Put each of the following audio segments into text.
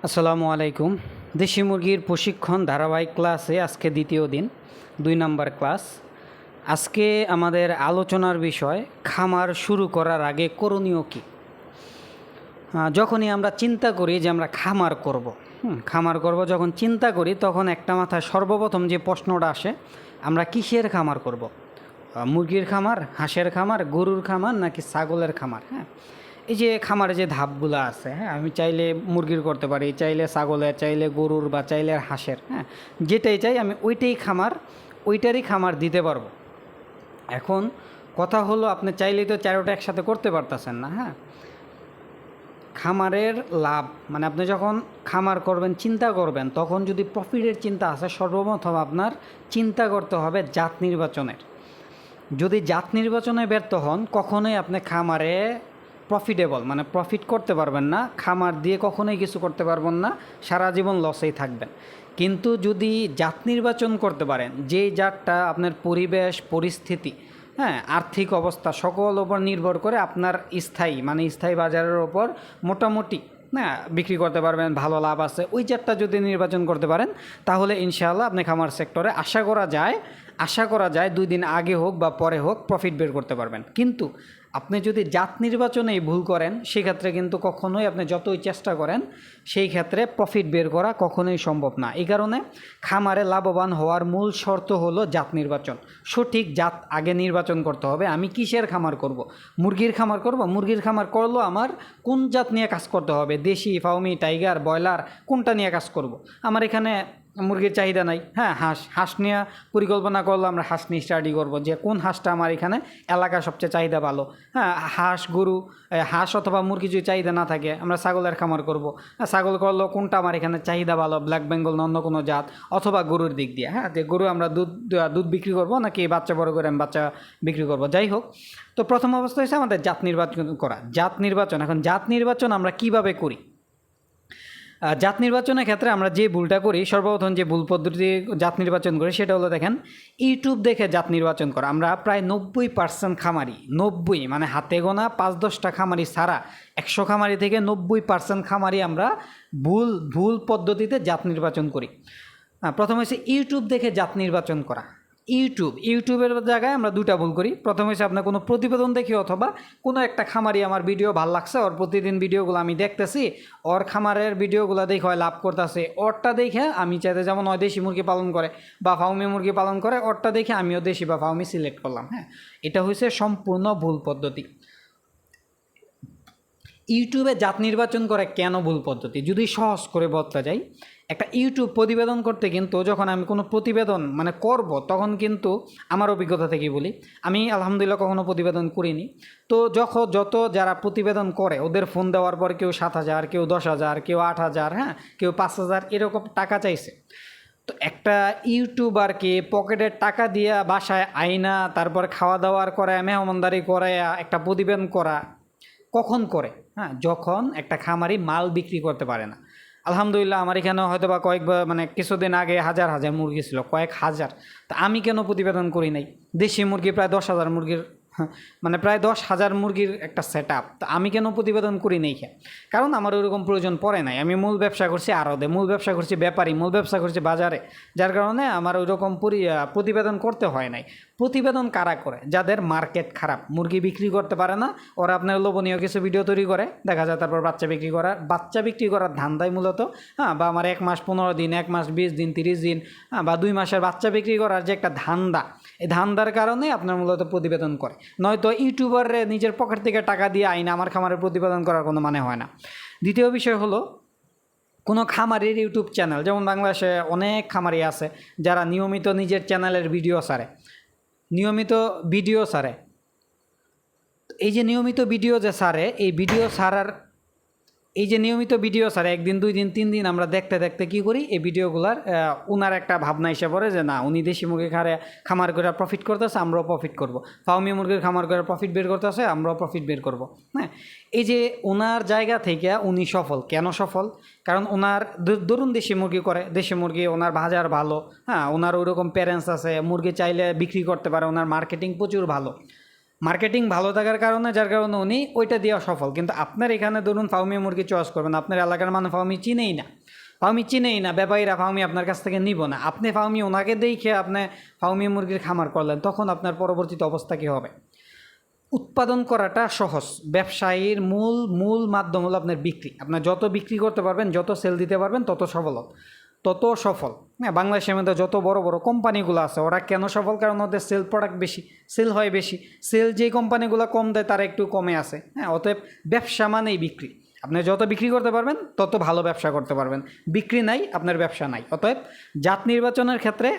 আসসালামু আলাইকুম। দেশি মুরগির প্রশিক্ষণ ধারাবাহিক ক্লাসে আজকে দ্বিতীয় দিন, 2 নম্বর ক্লাস। আজকে আমাদের আলোচনার বিষয় খামার শুরু করার আগে করণীয় কী। যখনই আমরা চিন্তা করি যে আমরা খামার করব, যখন চিন্তা করি তখন একটা মাথায় সর্বপ্রথম যে প্রশ্নটা আসে, আমরা কিসের খামার করব? মুরগির খামার, হাঁসের খামার, গরুর খামার নাকি ছাগলের খামার? এই যে খামারে যে ধাপগুলো আছে, আমি চাইলে মুরগির করতে পারি, চাইলে ছাগলের, চাইলে গরুর বা চাইলে হাঁসের, যেটাই চাই আমি ওইটারই খামার দিতে পারবো। এখন কথা হলো, আপনি চাইলেই তো চারোটা একসাথে করতে পারতেছেন না। খামারের লাভ মানে আপনি যখন খামার করবেন, চিন্তা করবেন, তখন যদি প্রফিটের চিন্তা আসে, সর্বপ্রথম আপনার চিন্তা করতে হবে জাত নির্বাচনের। যদি জাত নির্বাচনে ব্যর্থ হন, কখনোই আপনি খামারে প্রফিটেবল মানে প্রফিট করতে পারবেন না, খামার দিয়ে কখনোই কিছু করতে পারবেন না, সারা জীবন লসেই থাকবেন। কিন্তু যদি জাত নির্বাচন করতে পারেন, যেই জাতটা আপনার পরিবেশ, পরিস্থিতি, আর্থিক অবস্থা সকল ওপর নির্ভর করে আপনার স্থায়ী বাজারের ওপর মোটামুটি বিক্রি করতে পারবেন, ভালো লাভ আছে, ওই জাতটা যদি নির্বাচন করতে পারেন, তাহলে ইনশাআল্লাহ আপনি খামার সেক্টরে আশা করা যায় 2 দিন আগে হোক বা পরে হোক প্রফিট বের করতে পারবেন। কিন্তু আপনি যদি জাত নির্বাচনেই ভুল করেন, সেক্ষেত্রে কিন্তু কখনোই আপনি যতই চেষ্টা করেন, সেই ক্ষেত্রে প্রফিট বের করা কখনোই সম্ভব না। এই কারণে খামারে লাভবান হওয়ার মূল শর্ত হলো জাত নির্বাচন। সঠিক জাত আগে নির্বাচন করতে হবে। আমি কিসের খামার করব? মুরগির খামার করব। মুরগির খামার করলেও আমার কোন জাত নিয়ে কাজ করতে হবে? দেশি, ফাউমি, টাইগার, ব্রয়লার, কোনটা নিয়ে কাজ করব? আমার এখানে মুরগির চাহিদা নাই, হাঁস নিয়ে পরিকল্পনা করলে আমরা হাঁস নিয়ে স্টাডি করবো যে কোন হাঁসটা আমার এখানে এলাকার সবচেয়ে চাহিদা ভালো। হাঁস অথবা মুরগি যদি চাহিদা না থাকে, আমরা ছাগলের খামার করব। ছাগল করলেও কোনটা আমার এখানে চাহিদা ভালো, ব্ল্যাক বেঙ্গল না অন্য কোনো জাত, অথবা গরুর দিক দিয়ে, যে গরু আমরা দুধ বিক্রি করব নাকি বাচ্চা বড় করে আমি বাচ্চা বিক্রি করব। যাই হোক, তো প্রথম অবস্থা হচ্ছে আমাদের জাত নির্বাচন করা। এখন জাত নির্বাচন আমরা কিভাবে করি? জাত নির্বাচনের ক্ষেত্রে আমরা যে ভুলটা করি, সর্বপ্রথম যে ভুল পদ্ধতি জাত নির্বাচন করি, সেটা হলো দেখেন, ইউটিউব দেখে জাত নির্বাচন করা। আমরা প্রায় 90% খামারি, 90 মানে হাতে গোনা 5-10টা খামারি ছাড়া 100 খামারি থেকে 90% খামারি আমরা ভুল পদ্ধতিতে জাত নির্বাচন করি। প্রথম হচ্ছে ইউটিউব দেখে জাত নির্বাচন করা। ইউটিউবের জায়গায় আমরা 2টা ভুল করি। প্রথম হচ্ছে আপনার কোনো প্রতিবেদন দেখি, অথবা কোনো একটা খামারি আমার ভিডিও ভালো লাগছে, ওর প্রতিদিন ভিডিওগুলো আমি দেখতেছি, ওর খামারের ভিডিওগুলো দেখে হয় লাভ করতেছে, ওরটা দেখে আমি চাইতে, যেমন হয় দেশি মুরগি পালন করে বা ফাউমি মুরগি পালন করে, ওরটা দেখে আমিও দেশি বা ফাউমি সিলেক্ট করলাম। এটা হচ্ছে সম্পূর্ণ ভুল পদ্ধতি। ইউটিউবে জাত নির্বাচন করে কেন ভুল পদ্ধতি, যদি সহজ করে বলতে যাই, একটা ইউটিউব প্রতিবেদন করতে কিন্তু, যখন আমি কোনো প্রতিবেদন করব, তখন কিন্তু আমার অভিজ্ঞতা থেকেই বলি, আমি আলহামদুলিল্লাহ কখনো প্রতিবেদন করিনি। তো যত যারা প্রতিবেদন করে, ওদের ফোন দেওয়ার পর কেউ 7,000, কেউ 10,000, কেউ 8,000, কেউ 5,000 এরকম টাকা চাইছে। তো একটা ইউটিউবারকে পকেটের টাকা দিয়ে বাসায় আইনা, তারপর খাওয়া দাওয়ার করে, মেহমানদারি করে একটা প্রতিবেদন করা কখন করে? যখন একটা খামারি মাল বিক্রি করতে পারে না। আলহামদুলিল্লাহ আমার এখানে হয়তো বা কিছুদিন আগে হাজার মুরগি ছিল, কয়েক হাজার। তা আমি কেন প্রতিবেদন করি নাই? দেশি মুরগি প্রায় 10,000 মুরগির, প্রায় 10,000 মুরগির একটা সেট আপ। তা আমি কেন প্রতিবেদন করি নাই? কারণ আমার ওরকম প্রয়োজন পড়ে নাই। আমি মূল ব্যবসা করছি আড়তে, মূল ব্যবসা করছি ব্যাপারী, মূল ব্যবসা করছি বাজারে, যার কারণে আমার ওইরকম প্রতিবেদন করতে হয় নাই। প্রতিবেদন কারা করে? যাদের মার্কেট খারাপ, মুরগি বিক্রি করতে পারে না, ওরা আপনার লোভনীয় কিছু ভিডিও তৈরি করে, দেখা যায় তারপর বাচ্চা বিক্রি করার ধান্দায় মূলত, বা আমার 1 মাস 15 দিন, 1 মাস 20 দিন, 30 দিন, বা 2 মাসের বাচ্চা বিক্রি করার যে একটা ধান্দা, এই ধান্দার কারণে আপনার মূলত প্রতিবেদন করে। নয়তো ইউটিউবারে নিজের পকেট থেকে টাকা দিয়ে আইন আমার খামারের প্রতিবেদন করার কোনো মানে হয় না। দ্বিতীয় বিষয় হলো, কোনো খামারের ইউটিউব চ্যানেল, যেমন বাংলাদেশে অনেক খামারি আছে যারা নিয়মিত নিজের চ্যানেলের ভিডিও ছাড়ে, এই যে নিয়মিত ভিডিও যে ছাড়ে, নিয়মিত ভিডিও ছাড়ে 1 দিন 2 দিন 3 দিন, আমরা দেখতে কী করি, এই ভিডিওগুলার উনার একটা ভাবনা এসে পড়ে যে না, উনি দেশি মুরগি খামার করে প্রফিট করতেছে, আমরাও প্রফিট করব। ফাউমি মুরগির খামার করে প্রফিট বের করতেছে, আমরাও প্রফিট বের করব। এই যে ওনার জায়গা থেকে উনি সফল। কেন সফল? কারণ ওনার ধরুন দেশি মুরগি করে, দেশি মুরগি ওনার বাজার ভালো, ওনার ওইরকম প্যারেন্টস আছে, মুরগি চাইলে বিক্রি করতে পারে, ওনার মার্কেটিং প্রচুর ভালো। মার্কেটিং ভালো থাকার কারণে, যার কারণে উনি ওইটা দিয়ে সফল। কিন্তু আপনার এখানে ধরুন ফাউমি মুরগি চয়েস করবেন, আপনার এলাকার মানুষ ফাউমি চিনেই না, ব্যাপারীরা ফাউমি আপনার কাছ থেকে নিব না, আপনি ফাউমি ওনাকে দেখে আপনি ফাউমি মুরগির খামার করলেন, তখন আপনার পরবর্তীতে অবস্থা কী হবে? উৎপাদন করাটা সহজ, ব্যবসায়ীর মূল মাধ্যম হলো আপনার বিক্রি। আপনার যত বিক্রি করতে পারবেন, যত সেল দিতে পারবেন, তত সফল। হ্যাঁ, বাংলাদেশের মধ্যে যত বড় বড় কোম্পানিগুলো আছে ওরা কেন সফল? কারণ ওদের সেল প্রোডাক্ট বেশি, সেল হয় বেশি। সেল যেই কোম্পানিগুলো কম দেয় তারা একটু কমে আসে। হ্যাঁ, অতএব ব্যবসা মানেই বিক্রি। আপনি যত বিক্রি করতে পারবেন তত ভালো ব্যবসা করতে পারবেন। বিক্রি নাই, আপনার ব্যবসা নাই। অতএব জাত নির্বাচনের ক্ষেত্রে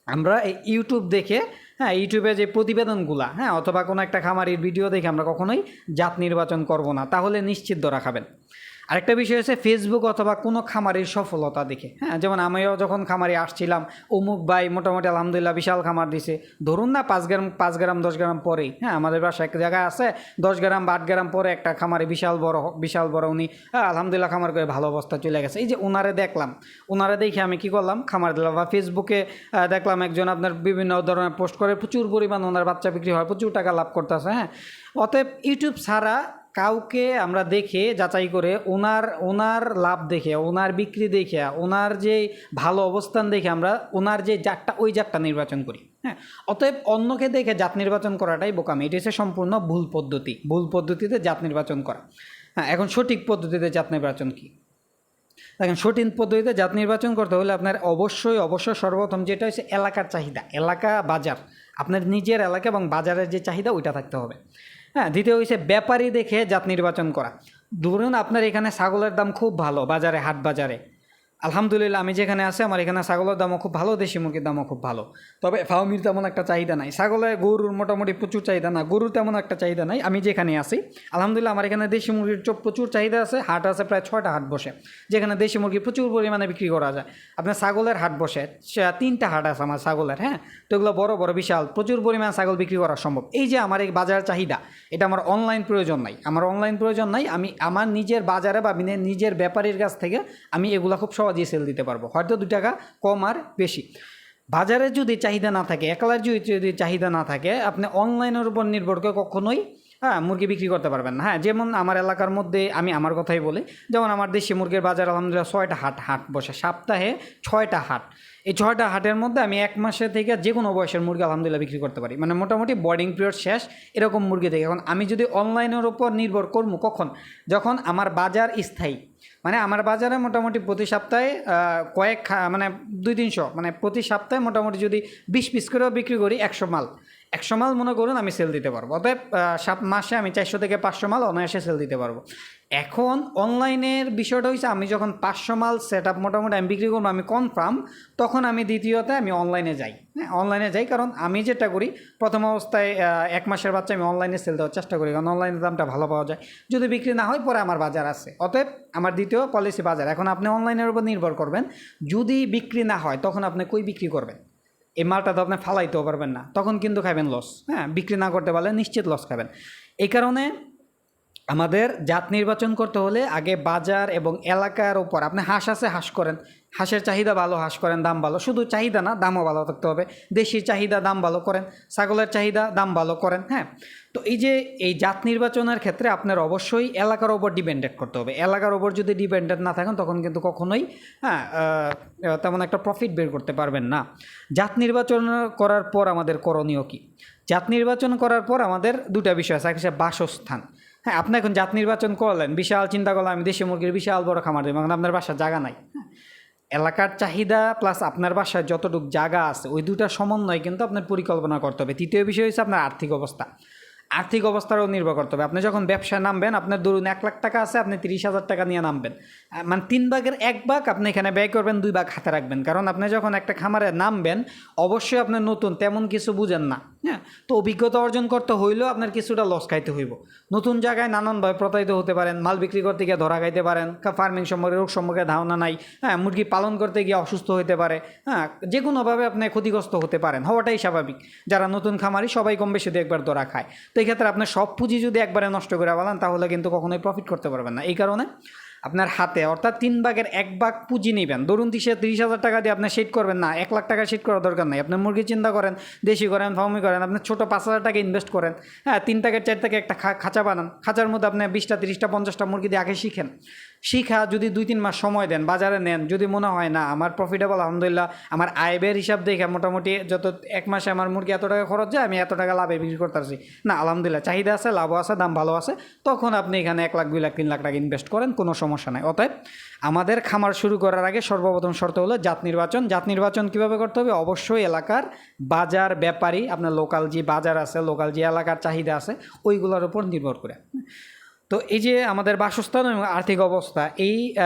আমরা এই ইউটিউব দেখে, হ্যাঁ, ইউটিউবে যে প্রতিবেদনগুলা, হ্যাঁ, অথবা কোনো একটা খামারির ভিডিও দেখে আমরা কখনোই জাত নির্বাচন করব না, তাহলে নিশ্চিত ধরা খাবেন। আরেকটা বিষয় হচ্ছে ফেসবুক অথবা কোনো খামারের সফলতা দেখে। হ্যাঁ, যেমন আমিও যখন খামারে আসছিলাম, অমুক ভাই মোটামুটি আলহামদুলিল্লাহ বিশাল খামার দিছে, ধরুন না 5 গ্রাম 10 গ্রাম পরেই, হ্যাঁ, আমাদের বাসা এক জায়গায় আছে 10 গ্রাম বা 8 গ্রাম পরে একটা খামারে বিশাল বড় উনি, হ্যাঁ, আলহামদুলিল্লাহ খামার করে ভালো অবস্থা চলে গেছে। এই যে ওনারে দেখে আমি কী করলাম, খামার দিলাম। বা ফেসবুকে দেখলাম একজন আপনার বিভিন্ন ধরনের পোস্ট করে, প্রচুর পরিমাণ ওনার বাচ্চা বিক্রি হয়, প্রচুর টাকা লাভ করতেছে। হ্যাঁ, অতএব ইউটিউব ছাড়া কাউকে আমরা দেখে যাচাই করে ওনার লাভ দেখে, ওনার বিক্রি দেখে, ওনার যে ভালো অবস্থান দেখে আমরা ওনার যে জাতটা, ওই জাতটা নির্বাচন করি। হ্যাঁ, অতএব অন্যকে দেখে জাত নির্বাচন করাটাই বোকামি। এটি হচ্ছে সম্পূর্ণ ভুল পদ্ধতিতে জাত নির্বাচন করা। হ্যাঁ, এখন সঠিক পদ্ধতিতে জাত নির্বাচন কী? দেখেন, সঠিক পদ্ধতিতে জাত নির্বাচন করতে হলে আপনার অবশ্যই সর্বপ্রথম যেটা হচ্ছে এলাকার চাহিদা, এলাকা বাজার, আপনার নিজের এলাকা এবং বাজারের যে চাহিদা ওইটা থাকতে হবে। হ্যাঁ, দ্বিতীয় হচ্ছে ব্যাপারী দেখে জাত নির্বাচন করা। ধরুন আপনার এখানে ছাগলের দাম খুব ভালো বাজারে, হাট বাজারে, আলহামদুলিল্লাহ আমি যেখানে আছি আমার এখানে ছাগলের দামও খুব ভালো, দেশি মুরগির দামও খুব ভালো, তবে ফার্মির তেমন একটা চাহিদা নাই। গরুর মোটামুটি প্রচুর চাহিদা, না গরুর তেমন একটা চাহিদা নাই। আমি যেখানে আছি আলহামদুলিল্লাহ আমার এখানে দেশি মুরগির প্রচুর চাহিদা আছে। হাট আছে, প্রায় 6টা হাট বসে, যেখানে দেশি মুরগি প্রচুর পরিমাণে বিক্রি করা যায়। আপনার ছাগলের হাট বসে 3টা হাট আছে আমার ছাগলের। হ্যাঁ, তো এগুলো বড় বিশাল, প্রচুর পরিমাণে ছাগল বিক্রি করা সম্ভব। এই যে আমার এই বাজার চাহিদা, এটা আমার অনলাইন প্রয়োজন নাই। আমি আমার নিজের বাজারে বা নিজের ব্যাপারীর কাছ থেকে আমি এগুলো খুব সহজেই সেল দিতে পারবো, হয়তো 2 টাকা কম আর বেশি। বাজারে যদি চাহিদা না থাকে, একলার যদি চাহিদা না থাকে, আপনি অনলাইনের উপর নির্ভর করে কখনোই, হ্যাঁ, মুরগি বিক্রি করতে পারবেন না। হ্যাঁ, যেমন আমার এলাকার মধ্যে আমি আমার কথাই বলি, যেমন আমার দেশি মুরগির বাজার আলহামদুলিল্লাহ 6টা হাট বসে, সপ্তাহে 6টা হাট। এই 6টা হাটের মধ্যে আমি 1 মাসে থেকে যে কোনো বয়সের মুরগি আলহামদুলিল্লাহ বিক্রি করতে পারি, মানে মোটামুটি বোর্ডিং পিরিয়ড শেষ এরকম মুরগি থেকে। এখন আমি যদি অনলাইনের উপর নির্ভর করবো কখন? যখন আমার বাজার স্থায়ী, মানে আমার বাজারে মোটামুটি প্রতি সপ্তাহে মানে 200-300, মানে প্রতি সপ্তাহে মোটামুটি যদি 20 পিস করেও বিক্রি করি, 100 মাল মনে করুন আমি সেল দিতে পারবো। অতএব মাসে আমি 400 থেকে 500 মাল অনায়াসে সেল দিতে পারবো। এখন অনলাইনের বিষয়টা হচ্ছে, আমি যখন 500 মাল সেট আপ মোটামুটি আমি বিক্রি করবো, আমি কনফার্ম, তখন আমি দ্বিতীয়তে আমি অনলাইনে যাই। হ্যাঁ, অনলাইনে যাই, কারণ আমি যেটা করি প্রথম অবস্থায় 1 মাসের বাচ্চা আমি অনলাইনে সেল দেওয়ার চেষ্টা করি, কারণ অনলাইনের দামটা ভালো পাওয়া যায়। যদি বিক্রি না হয় পরে আমার বাজার আছে। অতএব আমার দ্বিতীয় পলিসি বাজার। এখন আপনি অনলাইনের উপর নির্ভর করবেন, যদি বিক্রি না হয় তখন আপনি কই বিক্রি করবেন? এই মালটা তো আপনি ফালাইতেও পারবেন না, তখন কিন্তু খাবেন লস। হ্যাঁ, বিক্রি না করতে পারলে নিশ্চিত লস খাবেন। এই কারণে আমাদের জাত নির্বাচন করতে হলে আগে বাজার এবং এলাকার উপর, আপনি হাঁস আছে, হাঁস করেন, হাঁসের চাহিদা ভালো, হাঁস করেন, দাম ভালো। শুধু চাহিদা না, দামও ভালো থাকতে হবে। দেশির চাহিদা, দাম ভালো করেন। ছাগলের চাহিদা, দাম ভালো করেন। হ্যাঁ, তো এই জাত নির্বাচনের ক্ষেত্রে আপনার অবশ্যই এলাকার ওপর ডিপেন্ডেন্ট করতে হবে। এলাকার ওপর যদি ডিপেন্ডেন্ট না থাকেন তখন কিন্তু কখনোই, হ্যাঁ, তেমন একটা প্রফিট বের করতে পারবেন না। জাত নির্বাচন করার পর আমাদের করণীয় কী? জাত নির্বাচন করার পর আমাদের 2টা বিষয় আছে। একটা বাসস্থান। হ্যাঁ, আপনি এখন জাত নির্বাচন করলেন, বিশাল চিন্তা করলেন আমি দেশি মুরগির বিশাল বড় খামার দেবো, এখন আপনার বাসার জায়গা নাই। হ্যাঁ, এলাকার চাহিদা প্লাস আপনার বাসায় যতটুকু জায়গা আছে, ওই 2টার সমন্বয় কিন্তু আপনার পরিকল্পনা করতে হবে। তৃতীয় বিষয় হচ্ছে আপনার আর্থিক অবস্থারও নির্ভর করতে হবে। আপনি যখন ব্যবসায় নামবেন, আপনার ধরুন 1 লাখ টাকা আছে, আপনি 30,000 টাকা নিয়ে নামবেন, মানে 3 ভাগের 1 ভাগ আপনি এখানে ব্যয় করবেন, 2 ভাগ হাতে রাখবেন। কারণ আপনি যখন একটা খামারে নামবেন, অবশ্যই আপনার নতুন, তেমন কিছু বুঝেন না। হ্যাঁ, তো অভিজ্ঞতা অর্জন করতে হইলেও আপনার কিছুটা লস খাইতে হইব। নতুন জায়গায় নানানভাবে প্রতারিত হতে পারেন, মাল বিক্রি করতে গিয়ে ধরা খাইতে পারেন, ফার্মিং সম্পর্কে, রোগ সম্পর্কে ধারণা নাই। হ্যাঁ, মুরগি পালন করতে গিয়ে অসুস্থ হতে পারে। হ্যাঁ, যে কোনোভাবে আপনি ক্ষতিগ্রস্ত হতে পারেন, হওয়াটাই স্বাভাবিক। যারা নতুন খামারি সবাই কম বেশি একবার ধরা খায়। তো এই ক্ষেত্রে আপনার সব পুঁজি যদি একবারে নষ্ট করে ফেলেন, তাহলে কিন্তু কখনোই প্রফিট করতে পারবেন না। এই কারণে আপনার হাতে, অর্থাৎ 1/3 পুঁজি নেবেন। ধরুন 30,000 টাকা দিয়ে আপনি সেট করবেন না, 1 লাখ টাকা সেট করার দরকার নাই। আপনি মুরগি চিন্তা করেন, দেশি করেন, ফার্মি করেন, আপনি ছোটো 5,000 টাকা ইনভেস্ট করেন, হ্যাঁ 3 থেকে 4 থেকে একটা খাঁচা বানান, খাঁচার মধ্যে আপনি 20টা 30টা 50টা মুরগি দিয়ে আগে শিখেন। শিখা যদি 2-3 মাস সময় দেন, বাজারে নেন, যদি মনে হয় না আমার প্রফিটেবল, আলহামদুলিল্লাহ আমার আয় ব্যয়ের হিসাব দেখে মোটামুটি যত 1 মাসে আমার মুরগি এত টাকা খরচ যায়, আমি এত টাকা লাভে বিক্রি করতে পারছি, না আলহামদুলিল্লাহ চাহিদা আছে, লাভও আছে, দাম ভালো আছে, তখন আপনি এখানে 1 লাখ 2 লাখ 3 লাখ টাকা ইনভেস্ট করেন, কোনো সমস্যা নাই। অতএব আমাদের খামার শুরু করার আগে সর্বপ্রথম শর্ত হলো জাত নির্বাচন। জাত নির্বাচন কীভাবে করতে হবে? অবশ্যই এলাকার বাজার ব্যাপারী, আপনার লোকাল যে বাজার আছে, লোকাল যে এলাকার চাহিদা আছে, ওইগুলোর উপর নির্ভর করে। তো এই যে আমাদের বাসস্থান এবং আর্থিক অবস্থা,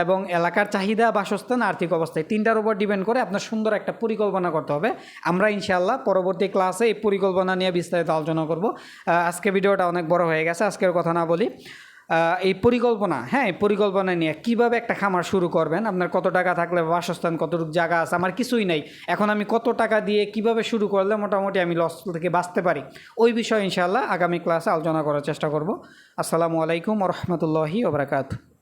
এবং এলাকার চাহিদা, বাসস্থান, আর্থিক অবস্থা, এই 3টার উপর ডিপেন্ড করে আপনার সুন্দর একটা পরিকল্পনা করতে হবে। আমরা ইনশাআল্লাহ পরবর্তী ক্লাসে এই পরিকল্পনা নিয়ে বিস্তারিত আলোচনা করব। আজকে ভিডিওটা অনেক বড় হয়ে গেছে, আজকের কথা না বলি। এই পরিকল্পনা, হ্যাঁ এই পরিকল্পনা নিয়ে কীভাবে একটা খামার শুরু করবেন, আপনার কত টাকা থাকলে, বাসস্থান কতটুকু জায়গা আছে, আমার কিছুই নেই, এখন আমি কত টাকা দিয়ে কিভাবে শুরু করলে মোটামুটি আমি লস থেকে বাঁচতে পারি, ওই বিষয়ে ইনশাআল্লাহ আগামী ক্লাসে আলোচনা করার চেষ্টা করব। আসসালামু আলাইকুম ওয়া রাহমাতুল্লাহি ওয়া বারাকাতুহু।